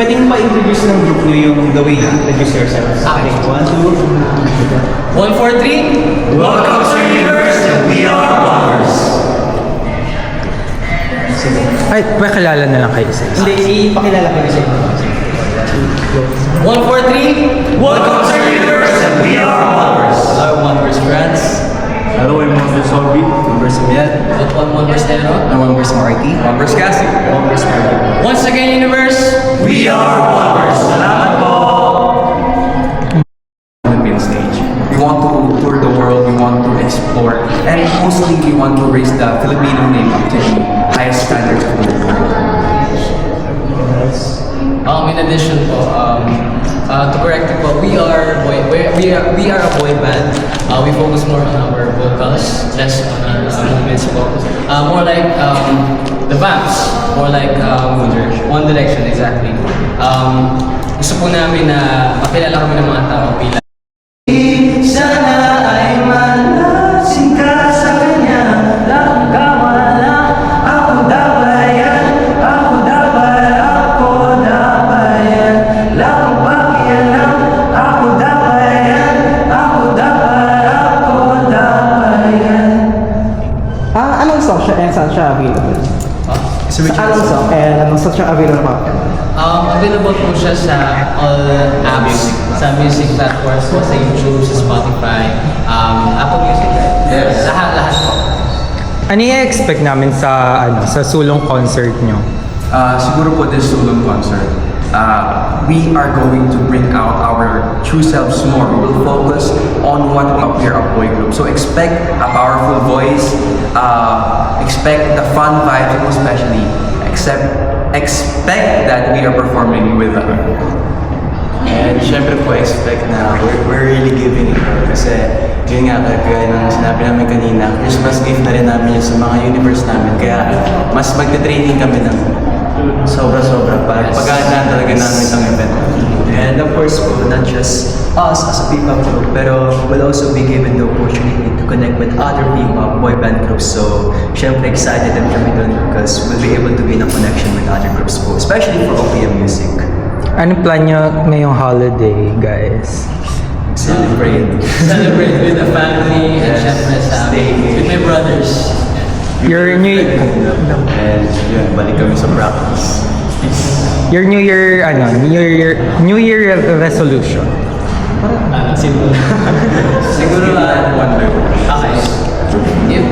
Pwede mo pa-introduce ng group nyo yung the way you introduce yourselves. Okay. 1, 2. 1, 4, 3. Welcome to Universe and we are Wonders. Ay, pakilala na lang kayo isa. Hindi, ipakilala ko sa inyo. 1, 4, 3. Welcome to Universe and we are Wonders. Hello, Wonders friends. Hello, I'm Monster Sorby. Universe Miel. Wonders Tero. Wonders Marky. Wonders Cassie. Wonders Marky. Once again, Universe. We are Wonders. Salamat po. Philippine stage. We want to tour the world. We want to explore, and mostly we want to raise the Filipino name up to the highest standards of the world. In addition po, to correct it po, we are a boy band. We focus more on our vocals, less on our movements po. More like the Vamps, more like One Direction, exactly. Gusto po namin na makilala kami ng mga tao bilang Sana ay malasin ka sa kanya. Nakakawala. Ako dabayan. Ako dabayan. Ako dabayan. Lakang pakialam. Ako dabayan. Ako dabayan. Ako dabayan. Anong song siya and saan siya available? Sa anong song and anong saan siya available pa? available po siya sa all apps, sa music platforms po, sa YouTube, sa Spotify, Apple Music, Yes. lahat po. Ano i-expect namin sa sa sulong concert nyo? Siguro po this Sulong concert, we are going to bring out our true selves more. We will focus on what we are a boy group. So expect a powerful voice, expect the fun vibes, most especially. Expect that we are performing with them. And syempre po, expect na we're really giving it all. Kasi yun nga, kagaya ng sinabi namin kanina, Christmas gift na rin namin yun sa mga universe namin. Kaya mas magte-training kami ng sobra-sobra para paghandaan talaga namin itong event. And of course po, not just us as a P-pop group, pero we'll also be given the opportunity to connect with other P-pop boy band groups. So, syempre excited din kami dun because we'll be able to gain a connection with other groups po, especially for OPM music. Anong plan nyo ngayong holiday, guys? Celebrate. Celebrate with the family and syempre sa with my brothers. Your new And yun, balik kami sa practice. your New Year New Year resolution. Siguro One by one. okay. If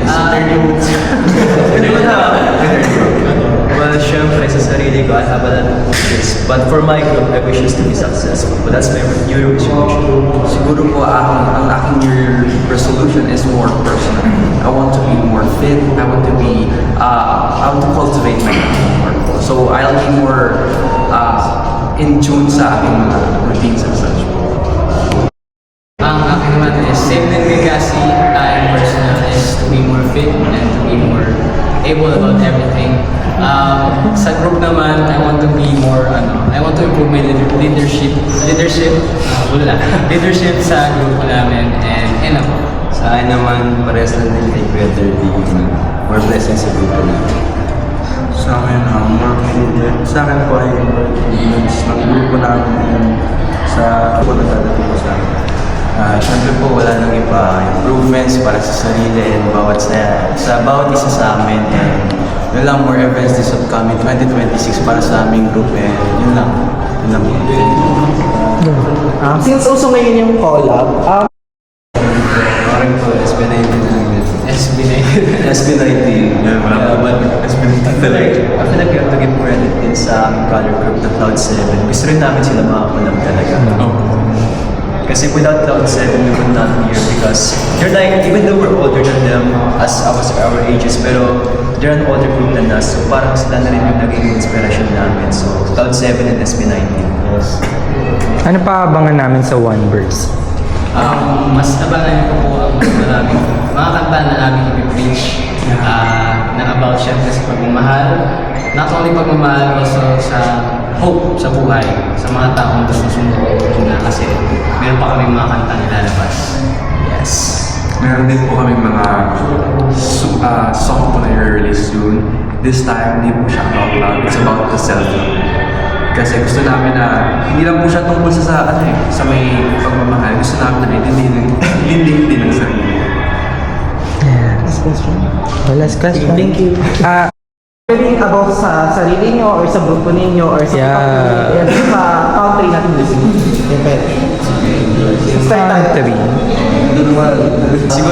Well, syempre sa sarili ko, I have a lot of wishes. But for my group, I wish us to be successful. But that's my New Year resolution. Siguro po ang aking New Year resolution is more personal. I want to be more fit. I want to cultivate my more. So I'll be more in tune sa aking mga routines and such. ang akin naman is same din kay Cassie, and personal is to be more fit and to be more able about everything. Sa group naman, I want to be more I want to improve my leadership leadership sa grupo namin and ako. Sa akin naman, pares na din kay Kuya Derby, more blessings sa grupo namin. Sa akin, more committed. Sa akin po ay more commitments ng grupo namin sa ako na dadating ko sa akin. Siyempre po, wala nang iba improvements para sa sarili and sa bawat isa sa amin. And yun lang, more events this upcoming 2026 para sa aming group. And yun lang. Yun lang po. Since uso ngayon yung collab, Parang po, SB19 lang din. SB19. Yeah, wala pa ba? SB19 talaga. I feel like we have to give credit din sa aming brother group na Cloud7. Gusto rin namin sila makakulab talaga. Kasi without Cloud7, we would not be here because they're like, even though we're older than them as our ages, pero they're an older group than us. So parang sila na rin yung naging inspiration namin. So Cloud7 and SB19. Yes. Ano pa abangan namin sa One Verse? Mas abangan niyo po ang maraming mga kanta na aming i-preach na about syempre sa pagmamahal. Not only pagmamahal, also sa hope sa buhay, sa mga taong gusto sumuko na kasi meron pa kami mga kanta nilalabas. Yes. Meron din po kami mga song po na i-release soon. This time, hindi po siya about love. It's about the self. Kasi gusto namin na hindi lang po siya tungkol sa may pagmamahal. Gusto namin na intindihin din ang sarili. Last question. Last question. Thank you. Pwedeng about sa sarili nyo or sa grupo ninyo or sa sa country natin gusto. Country.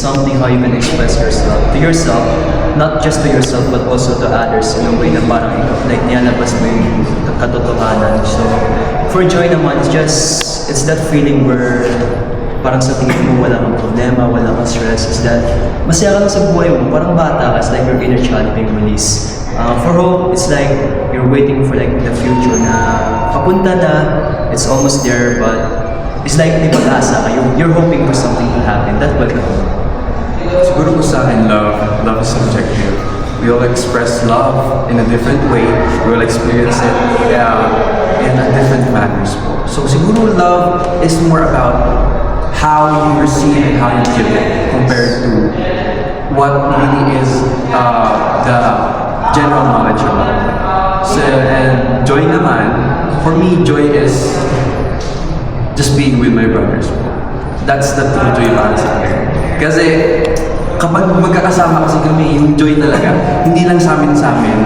Something how you can express yourself to yourself, not just to yourself but also to others in a way na parang ikaw, like nilalabas mo yung katotohanan. So, for joy naman, it's that feeling where parang sa tingin mo wala kang problema, wala kang stress, is that masaya ka lang sa buhay mo, parang bata ka, it's like your inner child being released. For hope, it's like you're waiting for like the future na papunta na, it's almost there, but it's like may pag-asa ka, you're hoping for something to happen, that will come. Siguro po sa akin, love is subjective. We all express love in a different way. We all experience it in a different manners po. So siguro love is more about how you receive and how you give it compared to what really is the general knowledge about it. So, and joy naman, for me, joy is just being with my brothers po. That's the true joy para sa akin. Kasi kapag magkakasama kasi kami, yung joy talaga, hindi lang sa amin,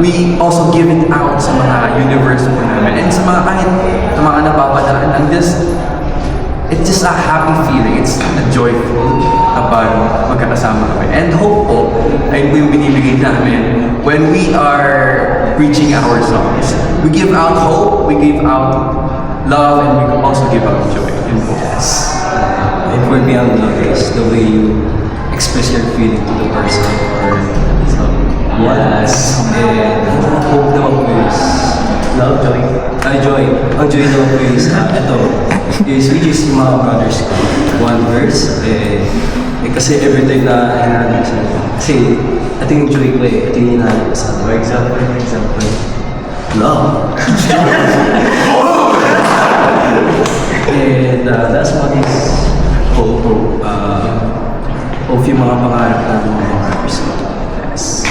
we also give it out sa mga universe po namin. And sa mga kahit sa mga napapadaan, and it's just a happy feeling. It's a joyful kapag magkakasama kami. And hope po, ay yung binibigay namin when we are preaching our songs. We give out hope, we give out love, and we also give out joy. Yun po. And for me, ang love is the way you express your feeling to the person or yes. And hope naman po is love, joy. Joy. Ang joy naman po is ito is which is yung mga brothers ko. One verse, kasi every time na hinahanap siya. Kasi ito yung joy ko ito yung hinahanap ko sa for example, love. And that's what is hope of yung mga pangarap ng mga brothers ko. Yes.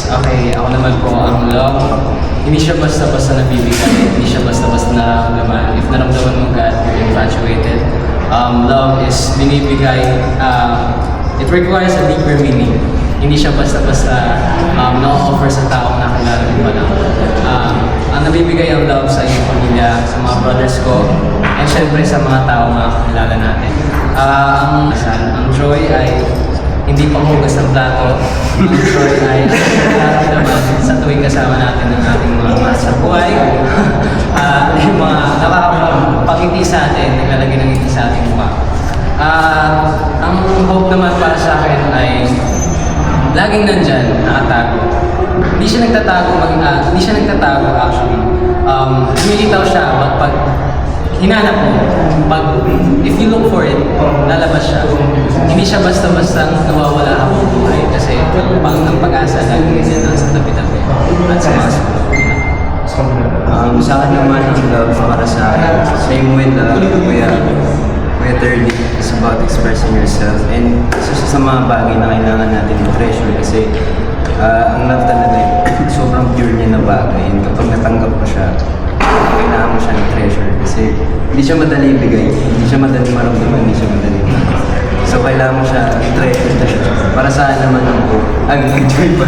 Okay, ako naman po, ang love, hindi siya basta-basta nabibigay, hindi siya basta-basta nararamdaman. If naramdaman mo God, you're infatuated. Love is binibigay, it requires a deeper meaning. Hindi siya basta-basta na-offer sa taong nakilala mo pa lang. Ang nabibigay ang love sa iyong pamilya, sa mga brothers ko, and syempre sa mga taong nakakilala natin. Ang joy ay hindi panghugas ng plato. Ang joy ay naman sa tuwing kasama natin ng ating mga mahal sa buhay. Yung mga nakakapangiti sa atin, naglalagay ng ngiti sa ating mukha. Ang hope naman para sa akin ay laging nandyan, nakatago. Hindi siya nagtatago actually. Lumilitaw siya pag hinanap mo. If you look for it, lalabas siya. Hindi siya basta-basta nawawala habang buhay kasi ang pag-asa lagi niya nasa tabi-tabi at sa mga Sa akin naman ang love para sa akin, same with Kuya Terly, is about expressing yourself and sa mga bagay na kailangan natin i-treasure kasi ang love talaga sobrang pure niya na bagay and kapag natanggap mo siya, kailangan mo siya i-treasure kasi hindi siya madali ibigay, hindi siya madali maramdaman, hindi siya madali so kailangan mo siya i-treasure para sa naman ang enjoy pa